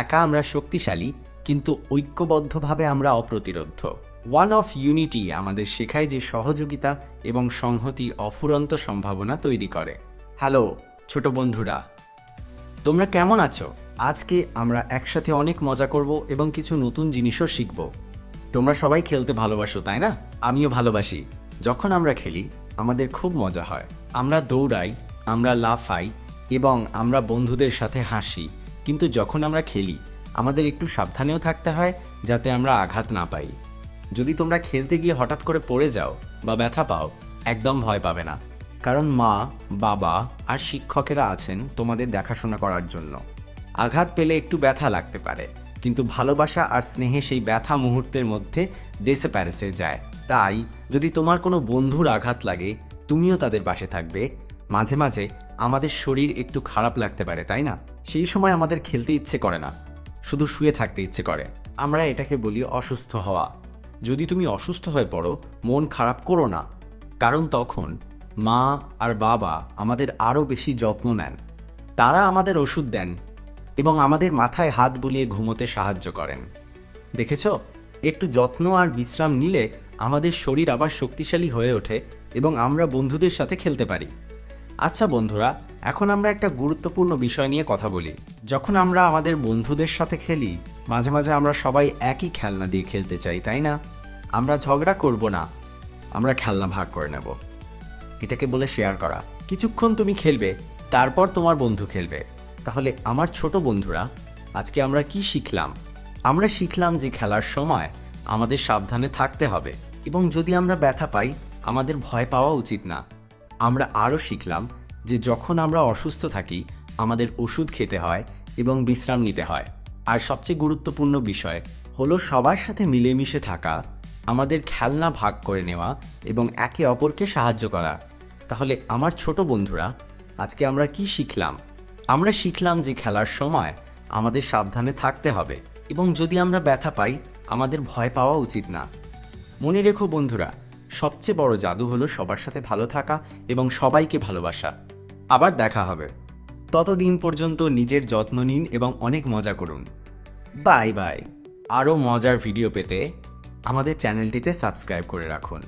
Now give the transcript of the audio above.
একা আমরা শক্তিশালী, কিন্তু ঐক্যবদ্ধভাবে আমরা অপ্রতিরোধ্য। ওয়ান অফ ইউনিটি আমাদের শেখায় যে সহযোগিতা এবং সংহতি অফুরন্ত সম্ভাবনা তৈরি করে। হ্যালো ছোট বন্ধুরা, তোমরা কেমন আছো? আজকে আমরা একসাথে অনেক মজা করব এবং কিছু নতুন জিনিসও শিখব। তোমরা সবাই খেলতে ভালোবাসো, তাই না? আমিও ভালোবাসি। যখন আমরা খেলি আমাদের খুব মজা হয়। আমরা দৌড়াই, আমরা লাফাই এবং আমরা বন্ধুদের সাথে হাসি। কিন্তু যখন আমরা খেলি আমাদের একটু সাবধানেও থাকতে হয় যাতে আমরা আঘাত না পাই। যদি তোমরা খেলতে গিয়ে হঠাৎ করে পড়ে যাও বা ব্যথা পাও, একদম ভয় পাবে না, কারণ মা, বাবা আর শিক্ষকেরা আছেন তোমাদের দেখাশোনা করার জন্য। আঘাত পেলে একটু ব্যথা লাগতে পারে, কিন্তু ভালোবাসা আর স্নেহে সেই ব্যথা মুহূর্তের মধ্যে ডিসঅ্যাপিয়ারেন্সে যায়। তাই যদি তোমার কোনো বন্ধুর আঘাত লাগে, তুমিও তাদের পাশে থাকবে। মাঝে মাঝে আমাদের শরীর একটু খারাপ লাগতে পারে, তাই না? সেই সময় আমাদের খেলতে ইচ্ছে করে না, শুধু শুয়ে থাকতে ইচ্ছে করে। আমরা এটাকে বলি অসুস্থ হওয়া। যদি তুমি অসুস্থ হয়ে পড়ো, মন খারাপ করো না, কারণ তখন মা আর বাবা আমাদের আরও বেশি যত্ন নেন। তারা আমাদের ওষুধ দেন এবং আমাদের মাথায় হাত বুলিয়ে ঘুমোতে সাহায্য করেন। দেখেছ, একটু যত্ন আর বিশ্রাম নিলে আমাদের শরীর আবার শক্তিশালী হয়ে ওঠে এবং আমরা বন্ধুদের সাথে খেলতে পারি। আচ্ছা বন্ধুরা, এখন আমরা একটা গুরুত্বপূর্ণ বিষয় নিয়ে কথা বলি। যখন আমরা আমাদের বন্ধুদের সাথে খেলি, মাঝে মাঝে আমরা সবাই একই খেলনা দিয়ে খেলতে চাই, তাই না? আমরা ঝগড়া করব না, আমরা খেলনা ভাগ করে নেব। এটাকে বলে শেয়ার করা। কিছুক্ষণ তুমি খেলবে, তারপর তোমার বন্ধু খেলবে। তাহলে আমার ছোট বন্ধুরা, আজকে আমরা কি শিখলাম? আমরা শিখলাম যে খেলার সময় আমাদের সাবধানে থাকতে হবে এবং যদি আমরা ব্যথা পাই আমাদের ভয় পাওয়া উচিত না। আমরা আরও শিখলাম যে যখন আমরা অসুস্থ থাকি আমাদের ওষুধ খেতে হয় এবং বিশ্রাম নিতে হয়। আর সবচেয়ে গুরুত্বপূর্ণ বিষয় হলো সবার সাথে মিলেমিশে থাকা, আমাদের খেলনা ভাগ করে নেওয়া এবং একে অপরকে সাহায্য করা। তাহলে আমার ছোট বন্ধুরা, আজকে আমরা কি শিখলাম? আমরা শিখলাম যে খেলার সময় আমাদের সাবধানে থাকতে হবে এবং যদি আমরা ব্যথা পাই আমাদের ভয় পাওয়া উচিত না। মনে রেখো বন্ধুরা, সবচেয়ে বড় জাদু হলো সবার সাথে ভালো থাকা এবং সবাইকে ভালোবাসা। আবার দেখা হবে। ততদিন পর্যন্ত নিজের যত্ন নিন এবং অনেক মজা করুন। Bye bye. আরও মজার ভিডিও পেতে আমাদের চ্যানেলটিতে সাবস্ক্রাইব করে রাখুন।